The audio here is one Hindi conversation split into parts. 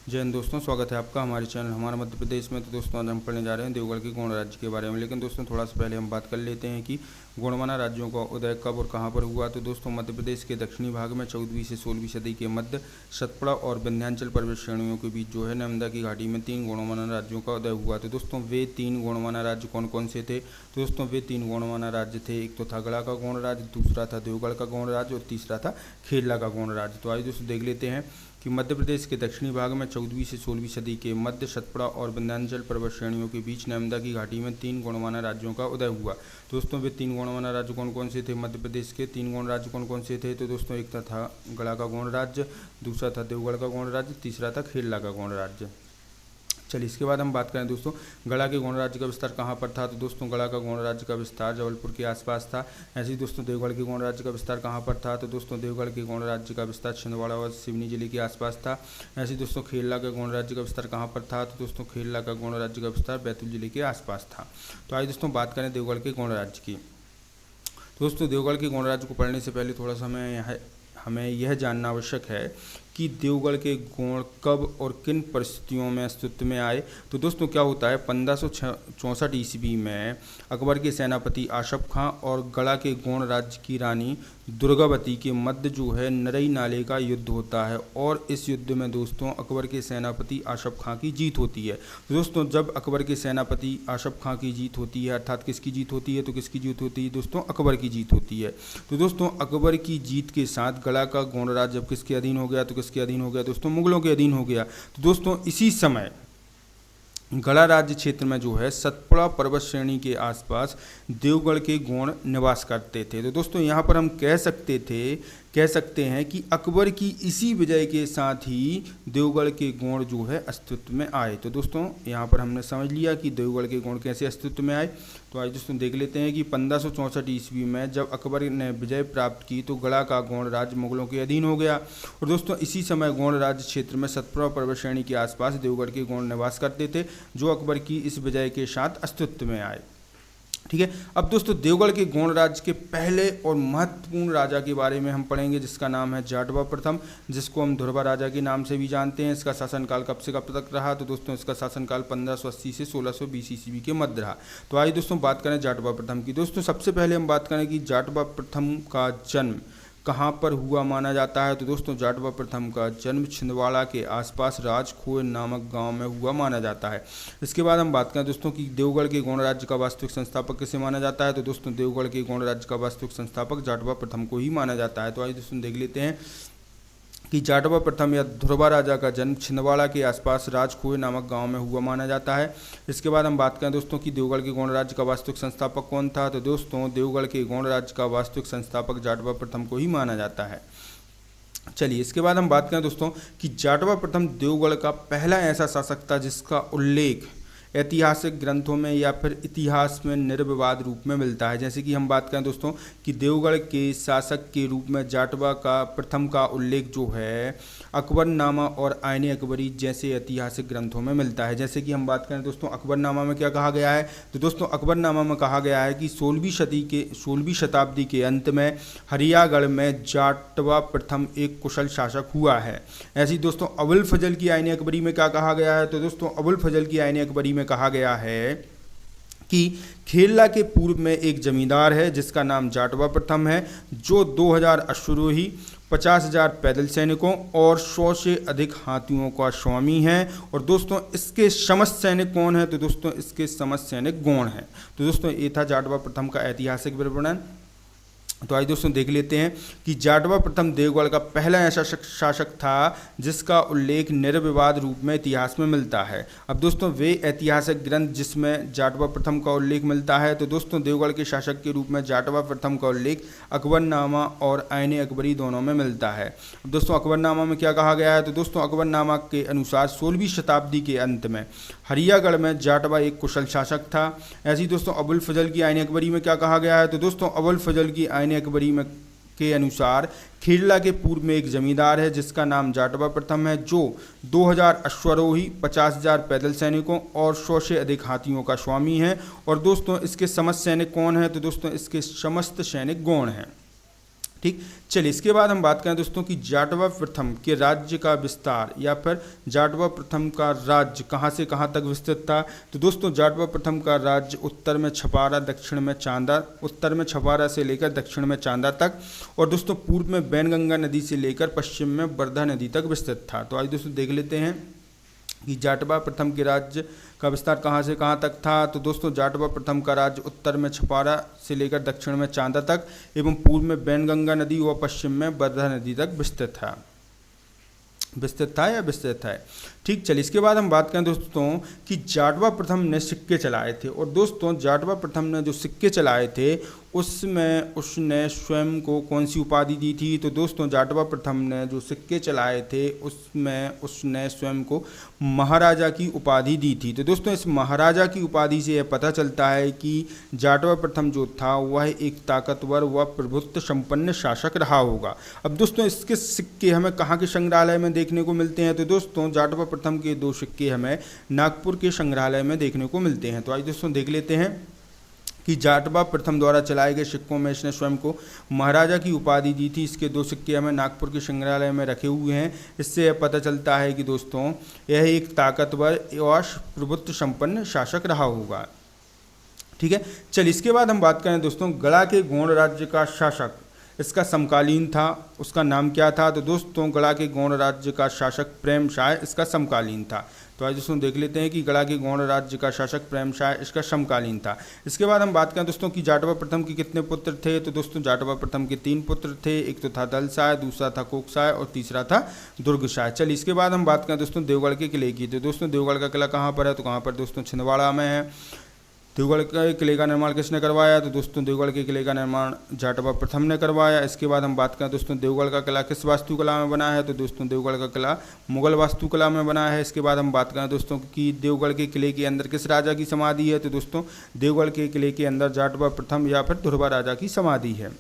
जय हिंद दोस्तों, स्वागत है आपका हमारे चैनल हमारा मध्य प्रदेश में। तो दोस्तों आज हम पढ़ने जा रहे हैं देवगढ़ के गोंड राज्य के बारे में। लेकिन दोस्तों थोड़ा सा पहले हम बात कर लेते हैं कि गोंडवाना राज्यों का उदय कब और कहां पर हुआ। तो दोस्तों मध्य प्रदेश के दक्षिणी भाग में 14वीं से 16वीं सदी के मध्य सतपुड़ा और विंध्याचल पर्वत श्रेणियों के बीच जो है नर्मदा की घाटी में 3 गोंडवाना राज्यों का उदय हुआ। तो दोस्तों वे 3 गोंडवाना राज्य कौन कौन से थे? तो दोस्तों वे 3 गोंडवाना राज्य थे, एक तो था गढ़ा का गोंड राज्य, दूसरा था देवगढ़ का गोंड राज्य और तीसरा था खेरला का गोंड राज्य। तो आइए दोस्तों देख लेते हैं कि मध्य प्रदेश के दक्षिणी भाग में 14वीं से 16वीं सदी के मध्य सतपुड़ा और विंध्याचल पर्वत श्रेणियों के बीच नर्मदा की घाटी में 3 गोंडवाना राज्यों का उदय हुआ। दोस्तों वे 3 गोंडवाना राज्य कौन कौन से थे? मध्य प्रदेश के 3 गोंड राज्य कौन कौन से थे? तो दोस्तों एक था गढ़ा का गोंड राज्य, दूसरा था देवगढ़ का गोंड राज्य, तीसरा था खेरला का गोंड राज्य। चलिए इसके बाद हम बात करें दोस्तों गढ़ा के गोंड राज्य का विस्तार कहाँ पर था। तो दोस्तों गढ़ा का गोंड राज्य का विस्तार जबलपुर के आसपास था। ऐसे ही दोस्तों देवगढ़ के गोंड राज्य का विस्तार कहाँ पर था? तो दोस्तों देवगढ़ के गोंड राज्य का विस्तार छिंदवाड़ा और सिवनी जिले के आसपास था। ऐसे ही दोस्तों खेरला के गोंड राज्य का विस्तार कहाँ पर था? तो दोस्तों खेरला का गोंड राज्य का विस्तार बैतूल जिले के आसपास था। तो आइए दोस्तों बात करें देवगढ़ के गोंड राज्य की। दोस्तों देवगढ़ के गोंड राज्य को पढ़ने से पहले थोड़ा सा हमें यह जानना आवश्यक है कि देवगढ़ के गोंड कब और किन परिस्थितियों में अस्तित्व में आए। तो दोस्तों क्या होता है, 1564 ईस्वी में अकबर के सेनापति आशफ खां और गढ़ा के गोंड राज्य की रानी दुर्गावती के मध्य जो है नरई नाले का युद्ध होता है और इस युद्ध में दोस्तों अकबर के सेनापति आशफ खां की जीत होती है। तो दोस्तों जब अकबर के सेनापति आशफ खां की जीत होती है, अर्थात किसकी जीत होती है? तो किसकी जीत होती है दोस्तों? अकबर की जीत होती है। तो दोस्तों अकबर की जीत के साथ गढ़ा का गोंड राज्य जब किसके अधीन हो गया? तो किसके अधीन हो गया दोस्तों? मुगलों के अधीन हो गया। तो दोस्तों इसी समय गढ़ा राज्य क्षेत्र में जो है सतपुड़ा पर्वत श्रेणी के आसपास देवगढ़ के गोंड निवास करते थे। तो दोस्तों यहाँ पर हम कह सकते हैं कि अकबर की इसी विजय के साथ ही देवगढ़ के गोंड जो है अस्तित्व में आए। तो दोस्तों यहाँ पर हमने समझ लिया कि देवगढ़ के गोंड कैसे अस्तित्व में आए। तो आज दोस्तों देख लेते हैं कि 1564 ईस्वी में जब अकबर ने विजय प्राप्त की तो गढ़ा का गोंड राज्य मुगलों के अधीन हो गया। और दोस्तों इसी समय गोंड राज्य क्षेत्र में सतपुड़ा पर्वत श्रेणी के आसपास देवगढ़ के गोंड निवास करते थे जो अकबर की इस विजय के साथ अस्तित्व में आए। ठीक है, अब दोस्तों देवगढ़ के गोंड राज्य के पहले और महत्वपूर्ण राजा के बारे में हम पढ़ेंगे जिसका नाम है जाटवा प्रथम, जिसको हम ध्रुवा राजा के नाम से भी जानते हैं। इसका शासनकाल कब से कब तक रहा? तो दोस्तों इसका शासनकाल 1580 से 1620 ईस्वी के मध्य रहा। तो आइए दोस्तों बात करें जाटवा प्रथम की। दोस्तों सबसे पहले हम बात करें कि जाटवा प्रथम का जन्म कहाँ पर हुआ माना जाता है। तो दोस्तों जाटवा प्रथम का जन्म छिंदवाड़ा के आसपास राजखोह नामक गांव में हुआ माना जाता है। इसके बाद हम बात करें दोस्तों कि देवगढ़ के गोंड राज्य का वास्तविक संस्थापक किसे माना जाता है। तो दोस्तों देवगढ़ के गोंड राज्य का वास्तविक संस्थापक जाटवा प्रथम को ही माना जाता है। तो आइए दोस्तों देख लेते हैं कि जाटवा प्रथम या ध्रुवा राजा का जन्म छिंदवाड़ा के आसपास राजखोह नामक गांव में हुआ माना जाता है। इसके बाद हम बात करें दोस्तों कि देवगढ़ के गोंड राज्य का वास्तविक संस्थापक कौन था। तो दोस्तों देवगढ़ के गोंड राज्य का वास्तविक संस्थापक जाटवा प्रथम को ही माना जाता है। चलिए इसके बाद हम बात करें दोस्तों कि जाटवा प्रथम देवगढ़ का पहला ऐसा शासक था जिसका उल्लेख ऐतिहासिक ग्रंथों में या फिर इतिहास में निर्विवाद रूप में मिलता है। जैसे कि हम बात करें दोस्तों कि देवगढ़ के शासक के रूप में जाटवा का प्रथम का उल्लेख जो है अकबरनामा और आईने अकबरी जैसे ऐतिहासिक ग्रंथों में मिलता है। जैसे कि हम बात करें दोस्तों अकबरनामा में क्या कहा गया है। तो दोस्तों अकबरनामा में कहा गया है कि 16वीं शताब्दी के अंत में हरियागढ़ में जाटवा प्रथम एक कुशल शासक हुआ है। ऐसे ही दोस्तों अबुल फजल की आईने अकबरी में क्या कहा गया है। तो दोस्तों अबुल फजल की आईने अकबरी में कहा गया है कि खेरला के पूर्व में एक जमींदार है जिसका नाम जाटवा प्रथम है जो 2000 अश्वरोही 50,000 पैदल सैनिकों और 100 से अधिक हाथियों का स्वामी है। और दोस्तों इसके समस्त सैनिक कौन है। तो दोस्तों इसके समस्त सैनिक गौण हैं। तो दोस्तों ये था जाटवा प्रथम का ऐतिहासिक विवरण। तो आइए दोस्तों देख लेते हैं कि जाटवा प्रथम देवगढ़ का पहला ऐसा शासक था जिसका उल्लेख निर्विवाद रूप में इतिहास में मिलता है। अब दोस्तों वे ऐतिहासिक ग्रंथ जिसमें जाटवा प्रथम का उल्लेख मिलता है। तो दोस्तों देवगढ़ के शासक के रूप में जाटवा प्रथम का उल्लेख अकबरनामा और आईने अकबरी दोनों में मिलता है। अब दोस्तों अकबरनामा में क्या कहा गया है। तो दोस्तों अकबरनामा के अनुसार 16वीं शताब्दी के अंत में हरियागढ़ में जाटवा एक कुशल शासक था। ऐसे ही दोस्तों अबुल फजल की आईने अकबरी में क्या कहा गया है। तो दोस्तों अबुल फजल की आईने अकबरी में के अनुसार खेरला के पूर्व में एक जमींदार है जिसका नाम जाटवा प्रथम है जो 2000 अश्वारोही 50,000 पैदल सैनिकों और 100 से अधिक हाथियों का स्वामी है। और दोस्तों इसके समस्त सैनिक कौन है। तो दोस्तों इसके समस्त सैनिक गौण हैं। ठीक। चलिए इसके बाद हम बात करें दोस्तों कि जाटवा प्रथम के राज्य का विस्तार या फिर जाटवा प्रथम का राज्य कहाँ से कहाँ तक विस्तृत था। तो दोस्तों जाटवा प्रथम का राज्य उत्तर में छपारा, दक्षिण में चांदा, उत्तर में छपारा से लेकर दक्षिण में चांदा तक, और दोस्तों पूर्व में बैनगंगा नदी से लेकर पश्चिम में वर्धा नदी तक विस्तृत था। तो आज दोस्तों देख लेते हैं कि जाटवा प्रथम के राज्य का विस्तार कहाँ से कहाँ तक था। तो दोस्तों जाटवा प्रथम का राज्य उत्तर में छपारा से लेकर दक्षिण में चांदा तक एवं पूर्व में बैनगंगा नदी व पश्चिम में वर्धा नदी तक विस्तृत है। ठीक। चलिए इसके बाद हम बात करें दोस्तों कि जाटवा प्रथम ने सिक्के चलाए थे, और दोस्तों जाटवा प्रथम ने जो सिक्के चलाए थे उसमें उसने स्वयं को कौन सी उपाधि दी थी। तो दोस्तों जाटवा प्रथम ने जो सिक्के चलाए थे उसमें उसने स्वयं को महाराजा की उपाधि दी थी। तो दोस्तों इस महाराजा की उपाधि से यह पता चलता है कि जाटवा प्रथम जो था वह एक ताकतवर व प्रभुत्व संपन्न शासक रहा होगा। अब दोस्तों इसके सिक्के हमें कहाँ के संग्रहालय में देखने को मिलते हैं। तो दोस्तों जाटवा प्रथम के 2 सिक्के हमें नागपुर के संग्रहालय में देखने को मिलते हैं। तो आज दोस्तों देख लेते हैं कि जाटवा प्रथम द्वारा चलाए गए सिक्कों में इसने स्वयं को महाराजा की उपाधि दी थी। इसके 2 सिक्के हमें नागपुर के संग्रहालय में रखे हुए हैं। इससे यह पता चलता है कि दोस्तों यह एक ताकतवर और प्रभुत्व संपन्न शासक रहा होगा। ठीक है। चलिए इसके बाद हम बात करें दोस्तों गड़ा के गौड़ राज्य का शासक, इसका समकालीन था, उसका नाम क्या था। तो दोस्तों गड़ा के गौड़ राज्य का शासक प्रेम शाह इसका समकालीन था। तो आज दोस्तों देख लेते हैं कि गड़ा के गौड़ राज्य का शासक प्रेम शाह इसका समकालीन था। इसके बाद हम बात करें दोस्तों कि जाटवा प्रथम के कितने पुत्र थे। तो दोस्तों जाटवा प्रथम के 3 पुत्र थे, एक तो था दलशाह, दूसरा था कोकशाह और तीसरा था दुर्गशाह। चलिए इसके बाद हम बात करें दोस्तों देवगढ़ के किले की। तो दोस्तों देवगढ़ का किला कहाँ पर है। तो कहाँ पर दोस्तों छिंदवाड़ा में है। देवगढ़ के किले का निर्माण किसने करवाया। तो दोस्तों देवगढ़ के किले का निर्माण जाटवा प्रथम ने करवाया। इसके बाद हम बात करें दोस्तों देवगढ़ का किला किस वास्तुकला में बना है। तो दोस्तों देवगढ़ का किला मुगल वास्तुकला में बना है। इसके बाद हम बात करें दोस्तों कि देवगढ़ के किले के अंदर किस राजा की समाधि है। तो दोस्तों देवगढ़ के किले के अंदर जाटवा प्रथम या फिर धुरवा राजा की समाधि है।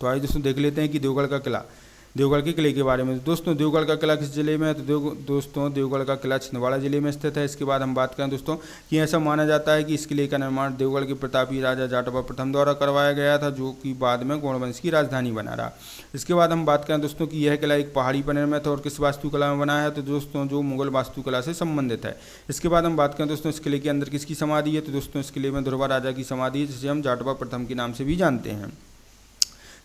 तो आज दोस्तों देख लेते हैं कि देवगढ़ का किला, देवगढ़ के किले के बारे में। दोस्तों देवगढ़ का किला किस जिले में है। तो दोस्तों देवगढ़ का किला छिंदवाड़ा जिले में स्थित है। इसके बाद हम बात करें दोस्तों कि ऐसा माना जाता है कि इस किले का निर्माण देवगढ़ के प्रतापी राजा जाटवा प्रथम द्वारा करवाया गया था, जो कि बाद में गौड़ वंश की राजधानी बना रहा। इसके बाद हम बात करें दोस्तों कि यह किला एक पहाड़ी पर निर्मित है और किस वास्तुकला में बना है। तो दोस्तों जो मुगल वास्तुकला से संबंधित है। इसके बाद हम बात करें दोस्तों इस किले के अंदर किसकी समाधि है। तो दोस्तों इस किले में धुरवा राजा की समाधि है, जिसे हम जाटवा प्रथम के नाम से भी जानते हैं।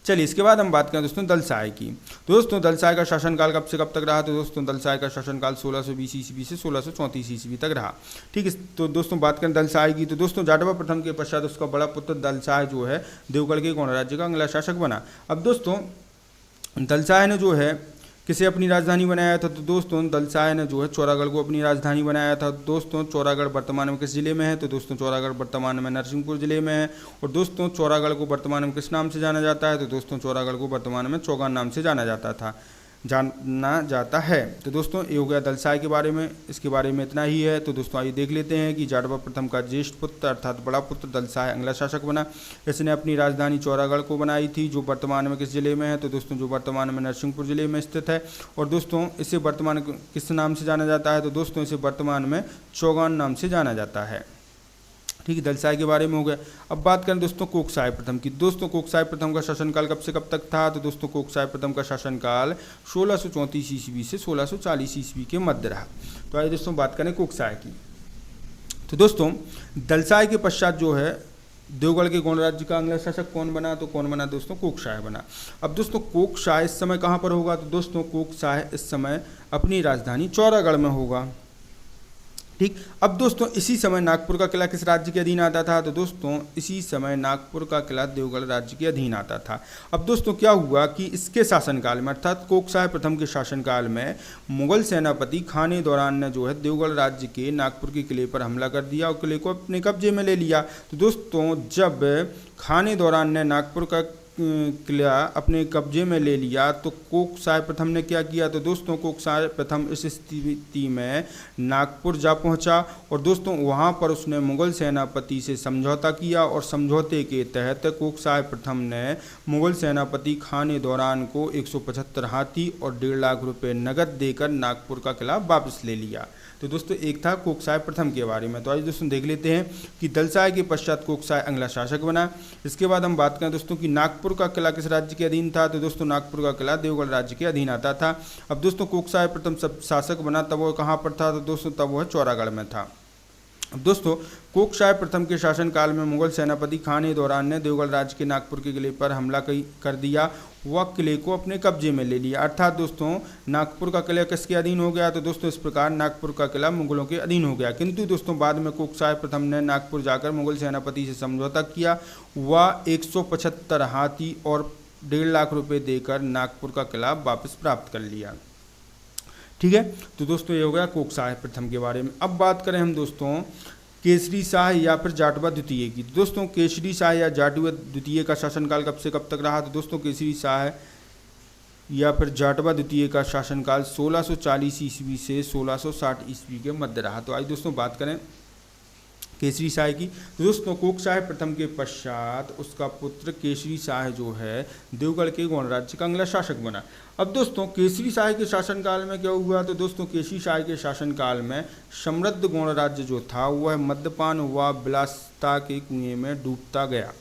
चलिए इसके बाद हम बात करें दोस्तों दलशाह की। तो दोस्तों दलशाह का शासनकाल कब से कब तक रहा। तो दोस्तों दलशाह का शासनकाल 1620 ईस्वी से 1634 ईस्वी तक रहा। ठीक है। तो दोस्तों बात करें दलशाह की। तो दोस्तों जाटवा प्रथम के पश्चात उसका बड़ा पुत्र दलशाह जो है देवगढ़ के गौड़ राज्य का अगला शासक बना। अब दोस्तों दलशाह ने जो है किसे अपनी राजधानी बनाया था। तो दोस्तों दलशाह ने जो है चौरागढ़ को अपनी राजधानी बनाया था। दोस्तों चौरागढ़ वर्तमान में किस जिले में है। तो दोस्तों चौरागढ़ वर्तमान में नरसिंहपुर जिले में है। और दोस्तों चौरागढ़ को वर्तमान में किस नाम से जाना जाता है। तो दोस्तों चौरागढ़ को वर्तमान में चौगान नाम से जाना जाता है। तो दोस्तों ये हो गया दलशाह के बारे में, इसके बारे में इतना ही है। तो दोस्तों आइए देख लेते हैं कि जाटवा प्रथम का ज्येष्ठ पुत्र अर्थात बड़ा पुत्र दलशाह अगला शासक बना। इसने अपनी राजधानी चौरागढ़ को बनाई थी, जो वर्तमान में किस जिले में है। तो दोस्तों जो वर्तमान में नरसिंहपुर जिले में स्थित है। और दोस्तों इसे वर्तमान किस नाम से जाना जाता है। तो दोस्तों इसे वर्तमान में चौगान नाम से जाना जाता है। ठीक है। दलशाह के बारे में हो गया। अब बात करें दोस्तों कोकशाह प्रथम की। दोस्तों कोकशाह प्रथम का शासनकाल कब से कब तक था। तो दोस्तों कोकशाह प्रथम का शासनकाल 1634 ईस्वी से 1640 ईस्वी के मध्य रहा। तो आइए दोस्तों बात करें कोकशाह की। तो दोस्तों दलशाह के पश्चात जो है देवगढ़ के गौड़ राज्य का अगला शासक कौन बना। तो कौन बना दोस्तों कोकशाह बना। अब दोस्तों कोकशाह इस समय कहाँ पर होगा। तो दोस्तों कोकशाह इस समय अपनी राजधानी चौरागढ़ में होगा। ठीक। अब दोस्तों इसी समय नागपुर का किला किस राज्य के अधीन आता था। तो दोस्तों इसी समय नागपुर का किला देवगढ़ राज्य के अधीन आता था। अब दोस्तों क्या हुआ कि इसके शासनकाल में अर्थात कोकशाह प्रथम के शासनकाल में मुगल सेनापति खान दौरान ने जो है देवगढ़ राज्य के नागपुर के किले पर हमला कर दिया और किले को अपने कब्जे में ले लिया। तो दोस्तों जब खान दौरान ने नागपुर का किला अपने कब्जे में ले लिया तो कोकशाह प्रथम ने क्या किया। तो दोस्तों कोकशाह प्रथम इस स्थिति में नागपुर जा पहुंचा और दोस्तों वहां पर उसने मुगल सेनापति से समझौता किया और समझौते के तहत कोकशाह प्रथम ने मुगल सेनापति खान दौरान को 175 हाथी और 1.5 लाख रुपए नकद देकर नागपुर का किला वापस ले लिया। तो दोस्तों एक था कोकशाह प्रथम के बारे में। तो आज दोस्तों देख लेते हैं कि दलशाह के पश्चात कोकशाह अगला शासक बना। इसके बाद हम बात करें दोस्तों कि नागपुर नागपुर का किला किस राज्य के अधीन था? तो दोस्तों नागपुर का किला देवगढ़ राज्य के अधीन आता था। अब दोस्तों कोकसाय प्रथम शासक बना तब वो कहाँ पर था? तो दोस्तों तब वह चौरागढ़ में था। अब दोस्तों कोकशाह प्रथम के शासनकाल में मुगल सेनापति खान-ए-दौरान ने देवगढ़ राज्य के नागपुर के किले पर हमला कर दिया, वह किले को अपने कब्जे में ले लिया। अर्थात दोस्तों नागपुर का किला किसके अधीन हो गया? तो दोस्तों इस प्रकार नागपुर का किला मुगलों के अधीन हो गया। किंतु दोस्तों बाद में कोकशाह प्रथम ने नागपुर जाकर मुगल सेनापति से समझौता किया, वह 175 हाथी और 1.5 लाख रुपये देकर नागपुर का किला वापस प्राप्त कर लिया। ठीक है, तो दोस्तों ये हो गया कोकशाह प्रथम के बारे में। अब बात करें हम दोस्तों केसरी शाह या फिर जाटवा द्वितीय की। दोस्तों केसरी शाह या जाटवा द्वितीय का शासनकाल कब से कब तक रहा? तो दोस्तों केसरी शाह या फिर जाटवा द्वितीय का शासनकाल 1640 ईस्वी से 1660 ईस्वी के मध्य रहा। तो आइए दोस्तों बात करें केसरी शाह की। तो दोस्तों कोकशाह प्रथम के पश्चात उसका पुत्र केसरी शाह जो है देवगढ़ के गौड़ राज्य का अगला शासक बना। अब दोस्तों केसरी शाह के शासनकाल में क्या हुआ? तो दोस्तों केसरी शाह के शासनकाल में समृद्ध गौड़ राज्य जो था वह मद्यपान व विलासिता के कुएं में डूबता गया।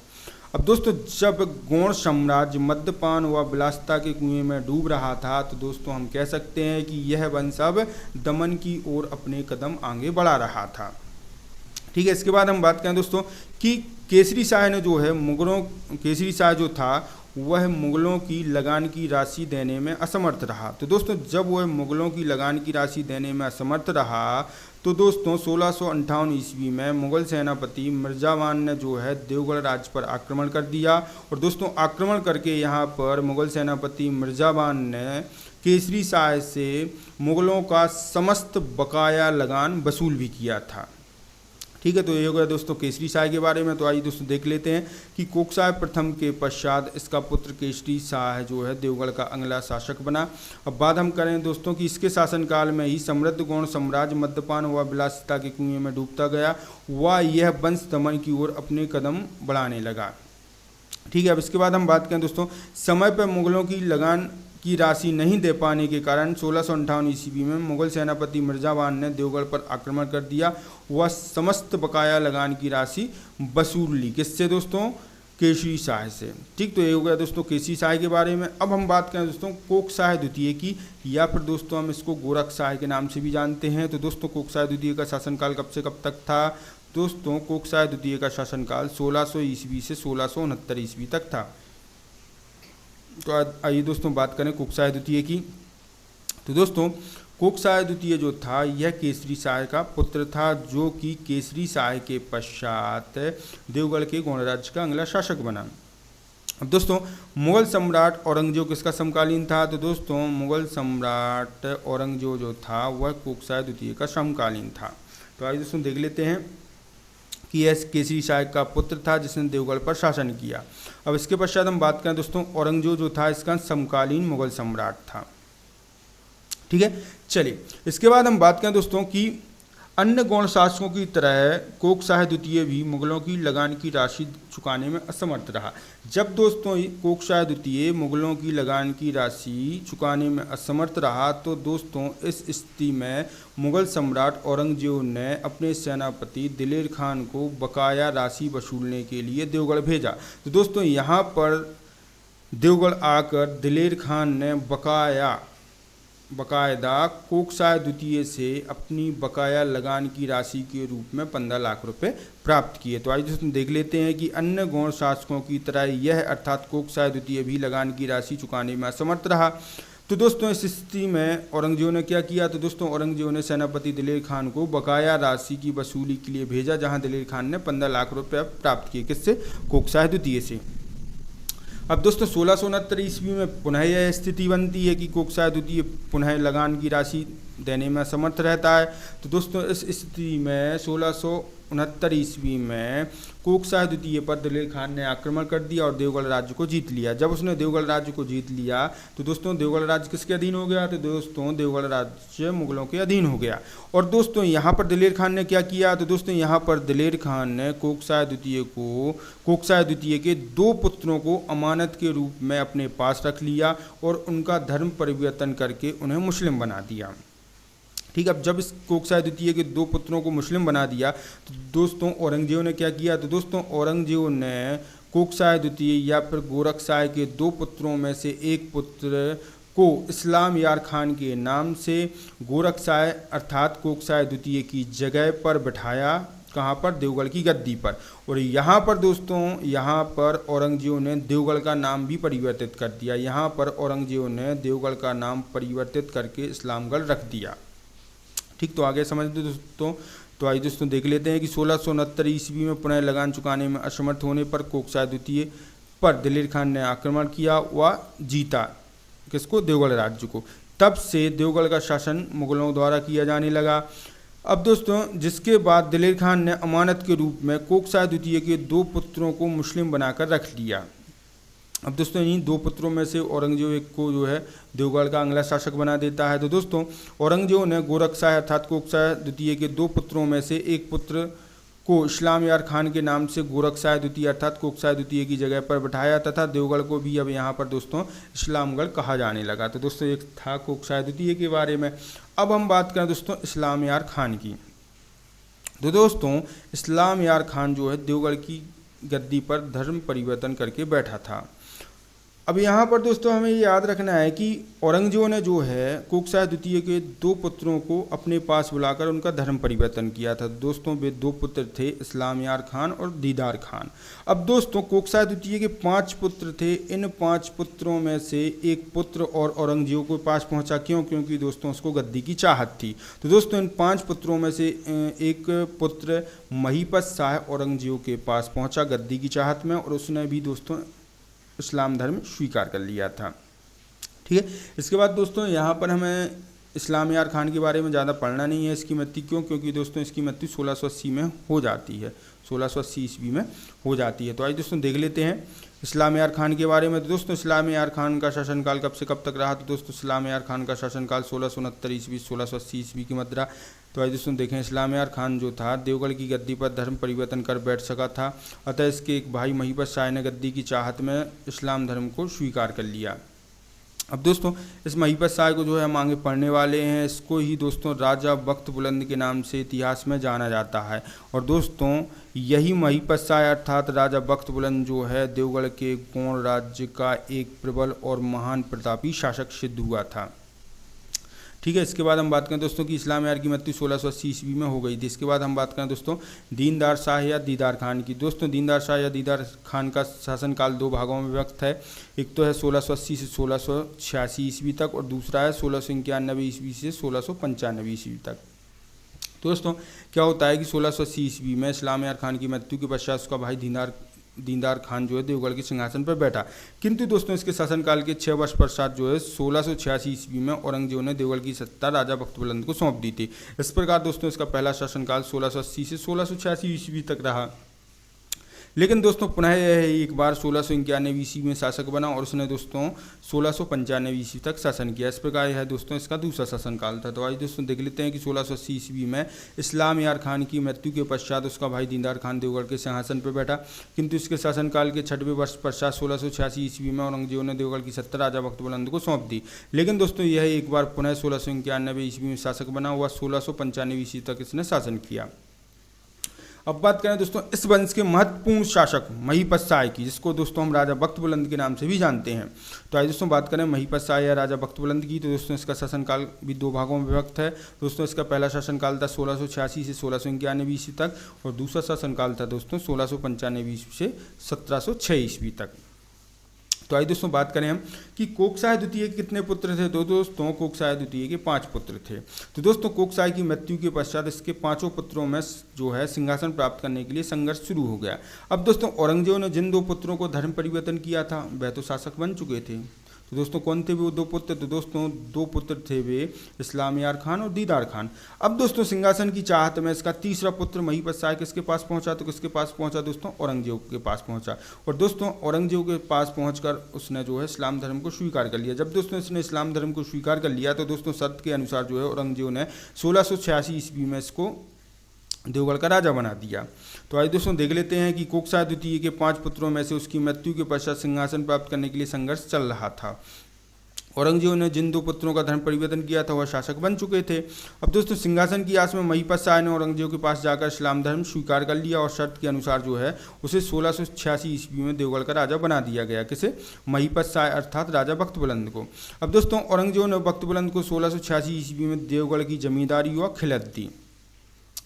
अब दोस्तों जब गौड़ साम्राज्य मद्यपान व विलासिता के कुएं में डूब रहा था तो दोस्तों हम कह सकते हैं कि यह वंश अब दमन की ओर अपने कदम आगे बढ़ा रहा था। ठीक है, इसके बाद हम बात करें दोस्तों कि केसरी शाह ने जो है केसरी शाह जो था वह मुगलों की लगान की राशि देने में असमर्थ रहा। तो दोस्तों जब वह मुगलों की लगान की राशि देने में असमर्थ रहा तो दोस्तों 1658 ईस्वी में मुगल सेनापति मिर्जावान ने जो है देवगढ़ राज्य पर आक्रमण कर दिया। और दोस्तों आक्रमण करके यहाँ पर मुगल सेनापति मिर्जावान ने केसरी शाह से मुगलों का समस्त बकाया लगान वसूल भी किया था। ठीक है, तो ये हो गया दोस्तों केसरी शाह के बारे में। तो आइए दोस्तों देख लेते हैं कि कोकशाह प्रथम के पश्चात इसका पुत्र केसरी शाह जो है देवगढ़ का अगला शासक बना। अब बात हम करें दोस्तों कि इसके शासनकाल में ही समृद्ध गौड़ साम्राज्य मद्यपान व विलासिता के कुएं में डूबता गया, व यह वंश दमन की ओर अपने कदम बढ़ाने लगा। ठीक है, अब इसके बाद हम बात करें दोस्तों समय पर मुगलों की लगान की राशि नहीं दे पाने के कारण 1658 ईस्वी में मुगल सेनापति मिर्जावान ने देवगढ़ पर आक्रमण कर दिया, वह समस्त बकाया लगान की राशि वसूल ली। किससे दोस्तों? केसरी शाह से। ठीक, तो ये हो गया दोस्तों केसरी शाह के बारे में। अब हम बात करें दोस्तों कोकशाह द्वितीय की, या फिर दोस्तों हम इसको गोरख शाह के नाम से भी जानते हैं। तो दोस्तों कोकशाह द्वितीय का शासनकाल कब से कब तक था? दोस्तों कोकशाह द्वितीय का शासनकाल 1600 ईस्वी से 1669 ईस्वी तक था। तो आइए दोस्तों बात करें कोकशाह द्वितीय की। तो दोस्तों कोकशाह द्वितीय जो था यह केसरी शाह का पुत्र था, जो कि केसरी शाह के पश्चात देवगढ़ के गौड़ राज्य का अगला शासक बना। अब दोस्तों मुगल सम्राट औरंगजेब किसका समकालीन था? तो दोस्तों मुगल सम्राट औरंगजेब जो था वह कोकशाह द्वितीय का समकालीन था। तो आइए दोस्तों देख लेते हैं कि यह केसरी शाह का पुत्र था जिसने देवगढ़ पर शासन किया। अब इसके पश्चात हम बात करें दोस्तों औरंगजेब जो था इसका समकालीन मुगल सम्राट था। ठीक है, चलिए इसके बाद हम बात करें दोस्तों कि अन्य गौड़ शासकों की तरह कोकशाह द्वितीय भी मुगलों की लगान की राशि चुकाने में असमर्थ रहा। जब दोस्तों कोकशाह द्वितीय मुगलों की लगान की राशि चुकाने में असमर्थ रहा तो दोस्तों इस स्थिति में मुगल सम्राट औरंगजेब ने अपने सेनापति दिलेर खान को बकाया राशि वसूलने के लिए देवगढ़ भेजा। तो दोस्तों यहाँ पर देवगढ़ आकर दिलेर खान ने बकायदा कोकशाह द्वितीय से अपनी बकाया लगान की राशि के रूप में 15 लाख रुपए प्राप्त किए। तो आइए दोस्तों देख लेते हैं कि अन्य गौड़ शासकों की तरह यह अर्थात कोकशाह द्वितीय भी लगान की राशि चुकाने में असमर्थ रहा। तो दोस्तों इस स्थिति में औरंगजेब ने क्या किया? तो दोस्तों औरंगजेब ने सेनापति दिलेर खान को बकाया राशि की वसूली के लिए भेजा, जहां दिलेर खान ने 15 लाख रुपये प्राप्त किए। किससे? कोकशाह द्वितीय से। अब दोस्तों 1669 ईस्वी में पुनः यह स्थिति बनती है कि कोकशाह द्वितीय पुनः लगान की राशि देने में असमर्थ रहता है। तो दोस्तों इस स्थिति में 1669 ईस्वी में कोकशाह द्वितीय पर दिलेर खान ने आक्रमण कर दिया और देवगढ़ राज्य को जीत लिया। जब उसने देवगढ़ राज्य को जीत लिया तो दोस्तों देवगढ़ राज्य किसके अधीन हो गया? तो दोस्तों देवगढ़ राज्य मुगलों के अधीन हो गया। और दोस्तों यहाँ पर दिलेर खान ने क्या किया? तो दोस्तों यहाँ पर दिलेर खान ने कोकशाह द्वितीय के 2 पुत्रों को अमानत के रूप में अपने पास रख लिया और उनका धर्म परिवर्तन करके उन्हें मुस्लिम बना दिया। ठीक है, अब जब इस कोकशाह द्वितीय के 2 पुत्रों को मुस्लिम बना दिया तो दोस्तों औरंगजेब ने क्या किया? तो दोस्तों औरंगजेब ने कोकसाय द्वितीय या फिर गोरखसाय के 2 पुत्रों में से एक पुत्र को इस्लाम यार खान के नाम से गोरखसाय अर्थात कोकसाय द्वितीय की जगह पर बिठाया। कहाँ पर? देवगढ़ की गद्दी पर। और यहाँ पर दोस्तों, यहाँ पर औरंगजेब ने देवगढ़ का नाम भी परिवर्तित कर दिया। यहाँ पर औरंगजेब ने देवगढ़ का नाम परिवर्तित करके इस्लामगढ़ रख दिया। ठीक, तो आगे समझ दो दोस्तों। तो आइए दोस्तों देख लेते हैं कि 1669 ईस्वी में पुनः लगान चुकाने में असमर्थ होने पर कोकसाय द्वितीय पर दिलेर खान ने आक्रमण किया व जीता। किसको? देवगढ़ राज्य को। तब से देवगढ़ का शासन मुगलों द्वारा किया जाने लगा। अब दोस्तों जिसके बाद दिलेर खान ने अमानत के रूप में कोकसाय द्वितीय के 2 पुत्रों को मुस्लिम बनाकर रख लिया। अब दोस्तों इन्हीं 2 पुत्रों में से औरंगजेब एक को जो है देवगढ़ का अगला शासक बना देता है। तो दोस्तों औरंगजेब ने गोरखसाय अर्थात कोकसाय द्वितीय के 2 पुत्रों में से एक पुत्र को इस्लाम यार खान के नाम से गोरखसाय द्वितीय अर्थात कोकसाय द्वितीय की जगह पर बिठाया तथा देवगढ़ को भी अब यहाँ पर दोस्तों इस्लामगढ़ कहा जाने लगा। तो दोस्तों एक था कोकसाय द्वितीय के बारे में। अब हम बात करें दोस्तों इस्लाम यार खान की। तो दोस्तों इस्लाम यार खान जो है देवगढ़ की गद्दी पर धर्म परिवर्तन करके बैठा था। अब यहाँ पर दोस्तों हमें ये याद रखना है कि औरंगजेब ने जो है कोकसाय द्वितीय के 2 पुत्रों को अपने पास बुलाकर उनका धर्म परिवर्तन किया था। दोस्तों वे 2 पुत्र थे, इस्लाम यार खान और दीदार खान। अब दोस्तों कोकसाय द्वितीय के 5 पुत्र थे। इन 5 पुत्रों में से एक पुत्र और औरंगजेब के पास पहुंचा। क्यों? क्योंकि दोस्तों उसको गद्दी की चाहत थी। तो दोस्तों इन 5 पुत्रों में से एक पुत्र महीपत शाह औरंगजेब के पास पहुँचा गद्दी की चाहत में, और उसने भी दोस्तों इस्लाम धर्म स्वीकार कर लिया था। ठीक है, इसके बाद दोस्तों यहाँ पर हमें इस्लाम यार खान के बारे में ज़्यादा पढ़ना नहीं है। इसकी मृत्यु क्यों? क्योंकि दोस्तों इसकी मृत्यु 1680 में हो जाती है, 1680 ईस्वी में हो जाती है। तो आइए दोस्तों देख लेते हैं इस्लाम यार खान के बारे में। तो दोस्तों इस्लाम यार खान का शासनकाल कब से कब तक रहा? तो दोस्तों इस्लाम यार खान का शासनकाल 1669 ईस्वी 1680 ईस्वी की मध्य रहा। तो आइए दोस्तों देखें, इस्लाम यार खान जो था देवगढ़ की गद्दी पर धर्म परिवर्तन कर बैठ सका था। अतः इसके एक भाई महीपत शाह ने गद्दी की चाहत में इस्लाम धर्म को स्वीकार कर लिया। अब दोस्तों इस महीपत शाह को जो है हम आगे पढ़ने वाले हैं। इसको ही दोस्तों राजा बख्त बुलंद के नाम से इतिहास में जाना जाता है। और दोस्तों यही महीपत शाह अर्थात राजा बख्त बुलंद जो है देवगढ़ के गोंड राज्य का एक प्रबल और महान प्रतापी शासक सिद्ध हुआ था। ठीक है, इसके बाद हम बात करें दोस्तों कि इस्लाम यार की मृत्यु 1680 ईस्वी में हो गई थी। इसके बाद हम बात करें दोस्तों दीनदार शाह या दीदार खान की। दोस्तों दीनदार शाह या दीदार खान का शासनकाल 2 भागों में विभक्त है। एक तो है 1680 से 1686 ईस्वी तक, और दूसरा है 1691 ईस्वी से 1695 ईस्वी तक। दोस्तों क्या होता है कि 1680 ईस्वी में इस्लाम यार खान की मृत्यु के पश्चात उसका भाई दीनदार खान जो है देवगढ़ के सिंहासन पर बैठा। किंतु दोस्तों इसके शासनकाल के 6 वर्ष पश्चात जो है 1686 ईस्वी में औरंगजेब ने देवगढ़ की सत्ता राजा बख्त बुलंद को सौंप दी थी। इस प्रकार दोस्तों इसका पहला शासनकाल 1680 से 1686 ईस्वी तक रहा। लेकिन दोस्तों पुनः यह एक बार 1691 ईस्वी में शासक बना और उसने दोस्तों 1695 ईस्वी तक शासन किया। इस प्रकार यह दोस्तों इसका दूसरा शासनकाल था। तो आज दोस्तों देख लेते हैं कि 1680 ईस्वी में इस्लाम यार खान की मृत्यु के पश्चात उसका भाई दीनदार खान देवगढ़ के सिंहासन पर बैठा। किंतु इसके शासनकाल के 6वें वर्ष पश्चात 1686 ईस्वी में औरंगजेब ने देवगढ़ की सत्ता राजा बख्त बुलंद को सौंप दी। लेकिन दोस्तों यह एक बार पुनः 1691 ईस्वी में शासक बना हुआ। 1695 ईस्वी तक इसने शासन किया। अब बात करें दोस्तों इस वंश के महत्वपूर्ण शासक महीपत शाह की, जिसको दोस्तों हम राजा बख्त बुलंद के नाम से भी जानते हैं। तो आइए दोस्तों बात करें महीपत शाह या राजा बख्त बुलंद की। तो दोस्तों इसका शासनकाल भी 2 भागों में विभक्त है। दोस्तों इसका पहला शासनकाल था 1686 से 1691 ईस्वी तक, और दूसरा शासनकाल था दोस्तों 1695 ईस्वी से 1706 ईस्वी तक। तो आइए दोस्तों बात करें हम कि कोकसाय द्वितीय के कितने पुत्र थे। तो दोस्तों कोकसाय द्वितीय के 5 पुत्र थे। तो दोस्तों कोकसाय की मृत्यु के पश्चात इसके 5 पुत्रों में जो है सिंहासन प्राप्त करने के लिए संघर्ष शुरू हो गया। अब दोस्तों औरंगजेब ने जिन 2 पुत्रों को धर्म परिवर्तन किया था वह तो शासक बन चुके थे। तो दोस्तों कौन थे वो 2 पुत्र? तो दोस्तों 2 पुत्र थे वे इस्लाम यार खान और दीदार खान। अब दोस्तों सिंहासन की चाहत में इसका तीसरा पुत्र महीपत शाह किसके पास पहुंचा? तो किसके पास पहुंचा दोस्तों? औरंगजेब के पास पहुंचा। और दोस्तों औरंगजेब के पास पहुंचकर उसने जो है इस्लाम धर्म को स्वीकार कर लिया। जब दोस्तों इसने इस्लाम धर्म को स्वीकार कर लिया तो दोस्तों शर्त के अनुसार जो है औरंगजेब ने 1686 ईस्वी में इसको देवगढ़ का राजा बना दिया। तो आइए दोस्तों देख लेते हैं कि कोकसाय द्वितीय के 5 पुत्रों में से उसकी मृत्यु के पश्चात सिंहासन प्राप्त करने के लिए संघर्ष चल रहा था। औरंगजेब ने जिन 2 पुत्रों का धर्म परिवर्तन किया था वह शासक बन चुके थे। अब दोस्तों सिंहासन की आस में महिपत शाह ने औरंगजेब के पास जाकर इस्लाम धर्म स्वीकार कर लिया और शर्त के अनुसार जो है उसे 1686 ईस्वी में देवगढ़ का राजा बना दिया गया। किसे? महिपत शाह अर्थात राजा बख्त बुलंद को। अब दोस्तों औरंगजेब ने बख्त बुलंद को 1686 ईस्वी में देवगढ़ की जमींदारी व खिलत दी।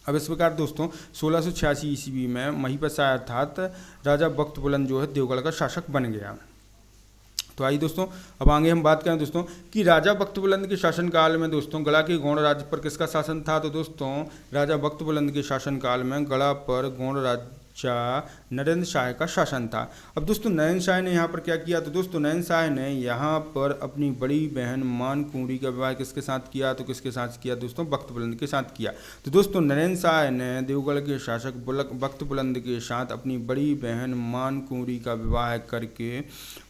अब इस प्रकार दोस्तों 1686 ईस्वी में महिपत शाह अर्थात राजा बख्त बुलंद जो है देवगढ़ का शासक बन गया। तो आइए दोस्तों अब आगे हम बात करें दोस्तों कि राजा बख्त बुलंद के शासनकाल में दोस्तों गढ़ा के गौड़ राज्य पर किसका शासन था। तो दोस्तों राजा बख्त बुलंद के शासनकाल में गढ़ा पर गौड़ राजा नरेंद्र शाह का शासन था। अब दोस्तों नरेंद्र शाह ने यहाँ पर क्या किया। तो दोस्तों नरेंद्र शाह ने यहाँ पर अपनी बड़ी बहन मान कुंवरी का विवाह किसके साथ किया। तो किसके साथ किया दोस्तों? बख्त बुलंद के साथ किया। तो दोस्तों नरेंद्र शाह ने देवगढ़ के शासक बख्त बुलंद के साथ अपनी बड़ी बहन मान कुंवरी का विवाह करके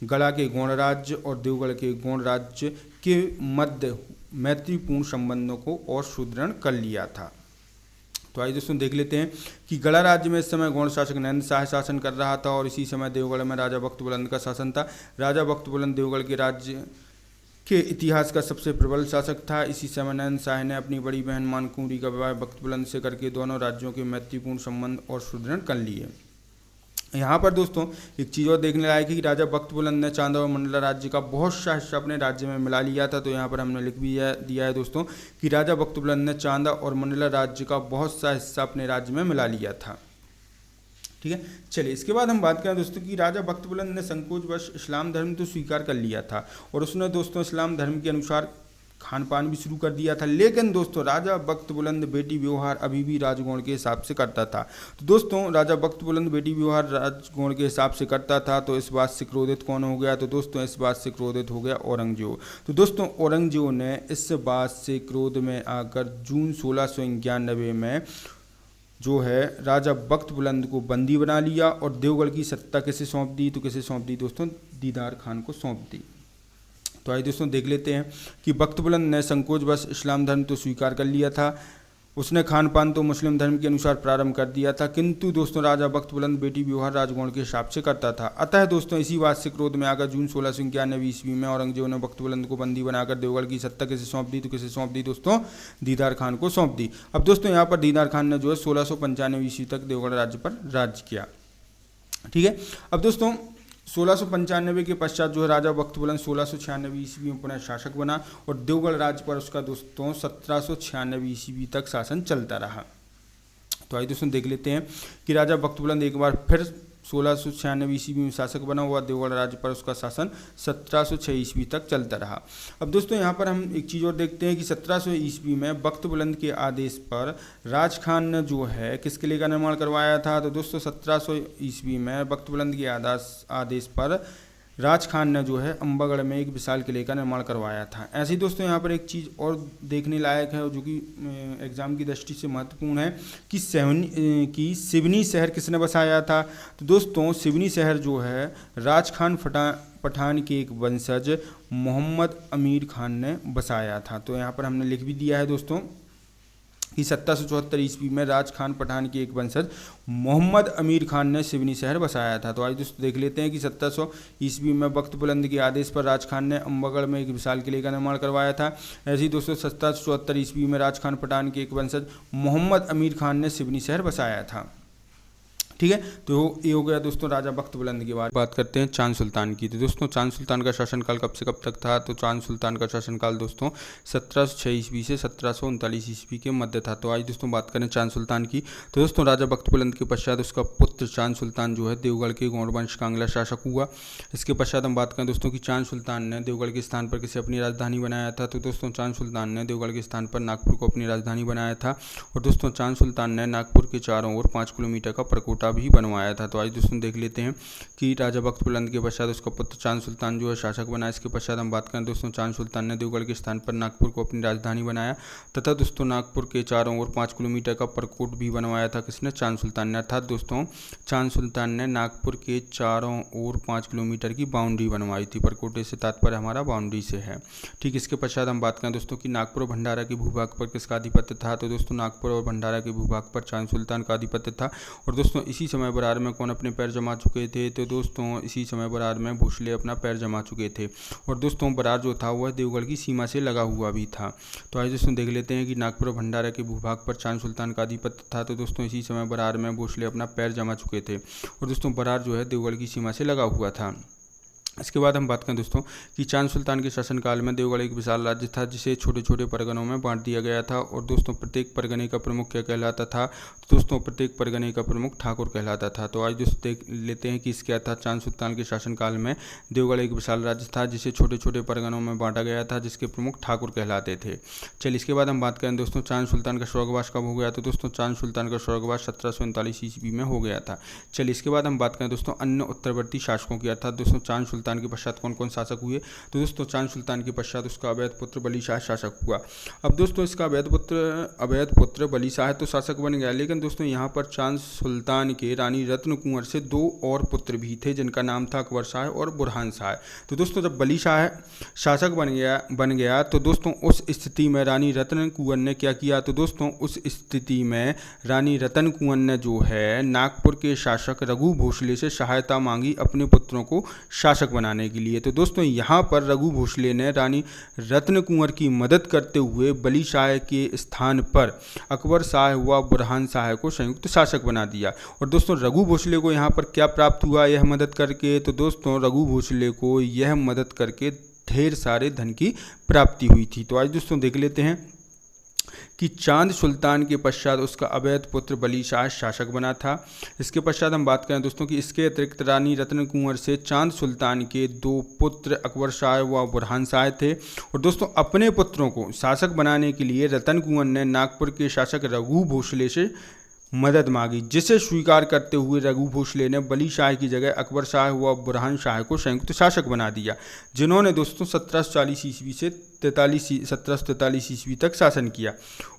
गढ़ा के गौड़ राज्य और देवगढ़ के गौड़ राज्य के मध्य मैत्रीपूर्ण संबंधों को और सुदृढ़ कर लिया था। तो आइए दोस्तों देख लेते हैं कि गढ़ा राज्य में इस समय गौड़ शासक नरेंद्र शाह शासन कर रहा था और इसी समय देवगढ़ में राजा बख्त बुलंद का शासन था। राजा बख्त बुलंद देवगढ़ के राज्य के इतिहास का सबसे प्रबल शासक था। इसी समय नरेंद्र शाह ने अपनी बड़ी बहन मान कुंवरी का विवाह बख्त बुलंद से करके दोनों राज्यों के मैत्रीपूर्ण संबंध और सुदृढ़ कर लिए। यहाँ पर दोस्तों एक चीज़ और देखने लायक है कि राजा बख्त बुलंद ने चांदा और मंडला राज्य का बहुत सा हिस्सा अपने राज्य में मिला लिया था। तो यहाँ पर हमने लिख भी दिया है दोस्तों कि राजा बख्त बुलंद ने चांदा और मंडला राज्य का बहुत सा हिस्सा अपने राज्य में मिला लिया था। ठीक है, चलिए इसके बाद हम बात करें दोस्तों कि राजा बख्त बुलंद ने संकोचवश इस्लाम धर्म तो स्वीकार कर लिया था और उसने दोस्तों इस्लाम धर्म के अनुसार खान पान भी शुरू कर दिया था। लेकिन दोस्तों राजा बख्त बुलंद बेटी व्यवहार अभी भी राजगौड़ के हिसाब से करता था। तो दोस्तों राजा बख्त बुलंद बेटी व्यवहार राजगौड़ के हिसाब से करता था। तो इस बात से क्रोधित कौन हो गया। तो दोस्तों इस बात से क्रोधित हो गया औरंगजेब। तो दोस्तों औरंगजेब ने इस बात से क्रोध में आकर जून 1691 में जो है राजा बख्त बुलंद को बंदी बना लिया और देवगढ़ की सत्ता किसे सौंप दी। तो किसे सौंप दी दोस्तों? दीदार खान को सौंप दी। तो आइए दोस्तों देख लेते हैं कि बख्त बुलंद ने संकोचवश इस्लाम धर्म तो स्वीकार कर लिया था। उसने खान पान तो मुस्लिम धर्म के अनुसार प्रारंभ कर दिया था, किंतु दोस्तों राजा बख्त बुलंद बेटी व्यवहार राजगौड़ के हिसाब से करता था। अतः दोस्तों इसी बात से क्रोध में आकर जून 1691 ईस्वी में औरंगजेब ने बख्त बुलंद को बंदी बनाकर देवगढ़ की सत्ता किसे सौंप दी। तो किसे सौंप दी दोस्तों? दीदार खान को सौंप दी। अब दोस्तों यहाँ पर दीदार खान ने जो है 1695 ईस्वी तक देवगढ़ राज्य पर राज्य किया। ठीक है, अब दोस्तों 1695 के पश्चात जो है राजा बख्त बुलंद 1696 ईस्वी में पुनः शासक बना और देवगढ़ राज्य पर उसका दोस्तों 1796 ईस्वी तक शासन चलता रहा। तो आइए दोस्तों देख लेते हैं कि राजा बख्त बुलंद एक बार फिर 1696 ईस्वी में शासक बना हुआ। देवगढ़ राज्य पर उसका शासन 1706 ईस्वी तक चलता रहा। अब दोस्तों यहाँ पर हम एक चीज़ और देखते हैं कि 1700 ईस्वी में बख्त बुलंद के आदेश पर राज खान ने जो है किसके लिए का निर्माण करवाया था। तो दोस्तों 1700 ईस्वी में बख्त बुलंद के आदेश पर राज खान ने जो है अम्बागढ़ में एक विशाल किले का निर्माण करवाया था। ऐसे ही दोस्तों यहाँ पर एक चीज़ और देखने लायक है जो कि एग्ज़ाम की दृष्टि से महत्वपूर्ण है कि सिवनी शहर किसने बसाया था। तो दोस्तों सिवनी शहर जो है राज खान पठान के एक वंशज मोहम्मद अमीर खान ने बसाया था। तो यहाँ पर हमने लिख भी दिया है दोस्तों कि 1774 ईस्वी में राज खान पठान के एक वंशज मोहम्मद अमीर खान ने सिवनी शहर बसाया था। तो आज दोस्तों देख लेते हैं कि 1700 ईस्वी में बख्त बुलंद के आदेश पर राज खान ने अम्बागढ़ में एक विशाल किले का निर्माण करवाया था। ऐसे ही दोस्तों 1774 ईस्वी में राज खान पठान के एक वंशज मोहम्मद अमीर खान ने सिवनी शहर बसाया था। ठीक है, तो ये हो गया दोस्तों राजा बख्त बुलंद की बात करते हैं चांद सुल्तान की। तो दोस्तों चांद सुल्तान का शासनकाल कब से कब तक था। तो चांद सुल्तान का शासनकाल दोस्तों 1706 ईस्वी से 1739 ईस्वी के मध्य था। तो आज दोस्तों बात करें चांद सुल्तान की। तो दोस्तों राजा बख्त बुलंद के पश्चात उसका पुत्र चांद सुल्तान जो है देवगढ़ के गौड़ वंश का अगला शासक हुआ। इसके पश्चात हम बात करें दोस्तों कि चांद सुल्तान ने देवगढ़ के स्थान पर किसे अपनी राजधानी बनाया था। तो दोस्तों चांद सुल्तान ने देवगढ़ के स्थान पर नागपुर को अपनी राजधानी बनाया था और दोस्तों चांद सुल्तान ने नागपुर के चारों ओर 5 किलोमीटर का परकोटा भी बनवाया था। तो आज दोस्तों देख लेते हैं कि राजा बख्त बुलंद के पश्चात उसका पुत्र चांद सुल्तान जो है शासक बना। इसके पश्चात हम बात करें दोस्तों चांद सुल्तान ने देवगढ़ के स्थान पर नागपुर को अपनी राजधानी बनाया तथा दोस्तों नागपुर के चारों ओर 5 किलोमीटर का परकोट भी बनवाया था। किसने? चांद सुल्तान ने। अर्थात दोस्तों चांद सुल्तान ने नागपुर के चारों ओर 5 किलोमीटर की बाउंड्री बनवाई थी। परकोटे से तात्पर्य हमारा बाउंड्री से है। ठीक, इसके पश्चात हम बात करें दोस्तों कि नागपुर और भंडारा के भूभाग पर किसका आधिपत्य था। तो दोस्तों नागपुर और भंडारा के भूभाग पर चांद सुल्तान का आधिपत्य था और दोस्तों इसी समय बरार में कौन अपने पैर जमा चुके थे? तो दोस्तों इसी समय बरार में भोसले अपना पैर जमा चुके थे। और दोस्तों बरार जो था वह देवगढ़ की सीमा से लगा हुआ भी था। तो आइए दोस्तों देख लेते हैं कि नागपुर और भंडारा के भूभाग पर चांद सुल्तान का आधिपत्य था। तो दोस्तों इसी समय बरार में भोसले अपना पैर जमा चुके थे और दोस्तों बरार जो है देवगढ़ की सीमा से लगा हुआ था। इसके बाद हम बात करें दोस्तों कि चांद सुल्तान के शासनकाल में देवगढ़ एक विशाल राज्य था जिसे छोटे छोटे परगनों में बांट दिया गया था और दोस्तों प्रत्येक परगने का प्रमुख क्या कहलाता था? तो दोस्तों प्रत्येक परगने का प्रमुख ठाकुर कहलाता था। तो आज दोस्तों देख लेते हैं कि इसके क्या था। चांद सुल्तान के शासनकाल में देवगढ़ एक विशाल राज्य था जिसे छोटे छोटे परगनों में बांटा गया था जिसके प्रमुख ठाकुर कहलाते थे। चलिए इसके बाद हम बात करें दोस्तों चांद सुल्तान का स्वर्गवास कब हो गया? तो दोस्तों चांद सुल्तान का स्वर्गवास 1739 ईस्वी में हो गया था। चलिए इसके बाद हम बात करें दोस्तों अन्य उत्तरवर्ती शासकों की, अर्थात दोस्तों चांद सुल्तान के पश्चात कौन कौन शासक हुए? तो दोस्तों चांद सुल्तान के पश्चात उसका अवैध पुत्र बली शाह शासक हुआ। अब दोस्तों इसका अवैध पुत्र बली शाह तो शासक बन गया, लेकिन दोस्तों यहाँ पर चांद सुल्तान के रानी रत्न कुंवर से 2 और पुत्र भी थे जिनका नाम था अकबर शाह और बुरहान शाह। तो दोस्तों जब बली शाह शासक बन गया तो दोस्तों उस स्थिति में रानी रत्न कुंवर ने क्या किया? तो दोस्तों उस स्थिति में रानी रत्न कुंवर ने जो है नागपुर के शासक रघु भोसले से सहायता मांगी अपने पुत्रों को शासक बनाने के लिए। तो दोस्तों यहाँ पर रघु भोसले ने रानी रत्न कुंवर की मदद करते हुए बली शाह के स्थान पर अकबर शाह व बुरहान शाह को संयुक्त शासक बना दिया। और दोस्तों रघु भोसले को यहाँ पर क्या प्राप्त हुआ यह मदद करके? तो दोस्तों रघु भोसले को यह मदद करके ढेर सारे धन की प्राप्ति हुई थी। तो आज दोस्तों देख लेते हैं कि चांद सुल्तान के पश्चात उसका अवैध पुत्र बली शाह शासक बना था। इसके पश्चात हम बात करें दोस्तों कि इसके अतिरिक्त रानी रत्न कुंवर से चांद सुल्तान के 2 पुत्र अकबर शाह व बुरहान शाह थे। और दोस्तों अपने पुत्रों को शासक बनाने के लिए रतन कुंवर ने नागपुर के शासक रघु भोसले से मदद मांगी, जिसे स्वीकार करते हुए रघु भोसले ने बली शाह की जगह अकबर शाह व बुरहान शाह को संयुक्त शासक बना दिया, जिन्होंने दोस्तों 1740 ईस्वी से 1743 ईस्वी तक शासन किया।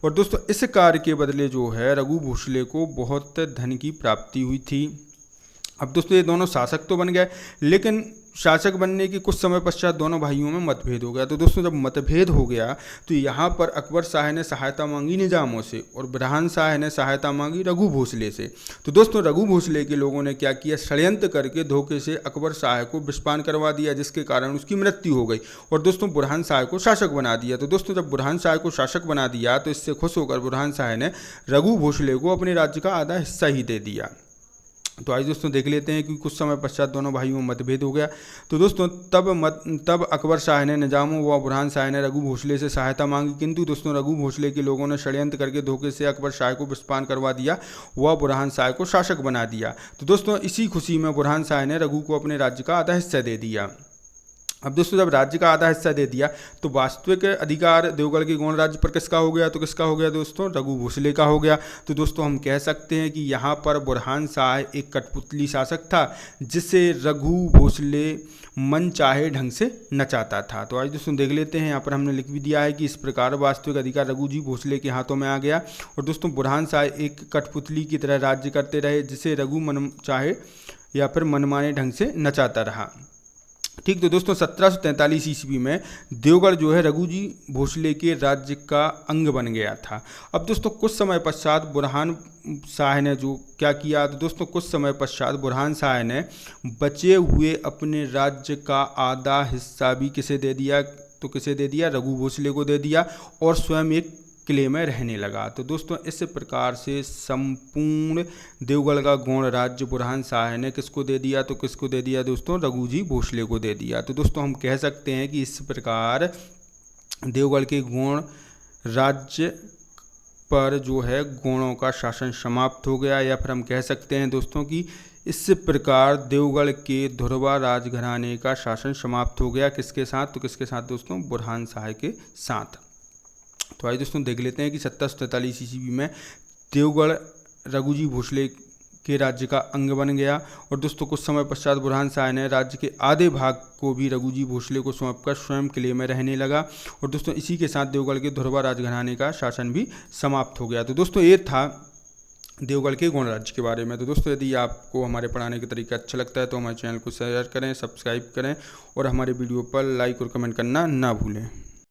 और दोस्तों इस कार्य के बदले जो है रघु भोसले को बहुत धन की प्राप्ति हुई थी। अब दोस्तों ये दोनों शासक तो बन गए, लेकिन शासक बनने के कुछ समय पश्चात दोनों भाइयों में मतभेद हो गया। तो दोस्तों जब मतभेद हो गया तो यहाँ पर अकबर शाह ने सहायता मांगी निजामों से और बुरहान शाह ने सहायता मांगी रघु भोसले से। तो दोस्तों रघु भोसले के लोगों ने क्या किया? षड्यंत्र करके धोखे से अकबर शाह को विषपान करवा दिया, जिसके कारण उसकी मृत्यु हो गई और दोस्तों बुरहान शाह को शासक बना दिया। तो दोस्तों जब बुरहान शाह को शासक बना दिया तो इससे खुश होकर बुरहान शाह ने रघु भोसले को अपने राज्य का आधा हिस्सा ही दे दिया। तो आज दोस्तों देख लेते हैं कि कुछ समय पश्चात दोनों भाइयों में मतभेद हो गया। तो दोस्तों तब अकबर शाह ने निजामों व बुरहान शाह ने रघु भोसले से सहायता मांगी, किंतु दोस्तों रघु भोसले के लोगों ने षड्यंत्र करके धोखे से अकबर शाह को विषपान करवा दिया व बुरहान शाह को शासक बना दिया। तो दोस्तों इसी खुशी में बुरहान शाह ने रघु को अपने राज्य का आधा हिस्सा दे दिया। अब दोस्तों जब राज्य का आधा हिस्सा दे दिया तो वास्तविक अधिकार देवगढ़ के गौड़ राज्य पर किसका हो गया? तो किसका हो गया दोस्तों? रघु भोसले का हो गया। तो दोस्तों हम कह सकते हैं कि यहाँ पर बुरहान शाह एक कठपुतली शासक था जिसे रघु भोसले मन चाहे ढंग से नचाता था। तो आज दोस्तों देख लेते हैं, यहाँ पर हमने लिख भी दिया है कि इस प्रकार वास्तविक अधिकार रघु जी भोसले के हाथों में आ गया और दोस्तों बुरहान शाह एक कठपुतली की तरह राज्य करते रहे जिसे रघु मन चाहे या फिर मनमाने ढंग से नचाता रहा। ठीक, तो दोस्तों 1743 ईस्वी में देवगढ़ जो है रघु जी भोसले के राज्य का अंग बन गया था। अब दोस्तों कुछ समय पश्चात बुरहान शाह ने जो क्या किया? तो दोस्तों कुछ समय पश्चात बुरहान शाह ने बचे हुए अपने राज्य का आधा हिस्सा भी किसे दे दिया? तो किसे दे दिया? रघु भोसले को दे दिया और स्वयं एक किले में रहने लगा। तो दोस्तों इस प्रकार से संपूर्ण देवगढ़ का गौड़ राज्य बुरहान शाह ने किसको दे दिया? तो किसको दे दिया दोस्तों? रघु जी भोसले को दे दिया। तो दोस्तों हम कह सकते हैं कि इस प्रकार देवगढ़ के गौड़ राज्य पर जो है गौड़ों का शासन समाप्त हो गया, या फिर हम कह सकते हैं दोस्तों कि इस प्रकार देवगढ़ के धुरवा राजघराने का शासन समाप्त हो गया। किसके साथ? तो किसके साथ दोस्तों? बुरहान शाह के साथ। तो आइए दोस्तों देख लेते हैं कि 1743 ईस्वी में देवगढ़ रघु जी भोसले के राज्य का अंग बन गया और दोस्तों कुछ समय पश्चात बुरहान शाह ने राज्य के आधे भाग को भी रघु जी भोसले को सौंपकर स्वयं किले में रहने लगा और दोस्तों इसी के साथ देवगढ़ के धुरवा राजघराने का शासन भी समाप्त हो गया। तो दोस्तों ये था देवगढ़ के गौड़ राज्य के बारे में। तो दोस्तों यदि आपको हमारे पढ़ाने का तरीका अच्छा लगता है तो हमारे चैनल को शेयर करें, सब्सक्राइब करें और हमारे वीडियो पर लाइक और कमेंट करना ना भूलें।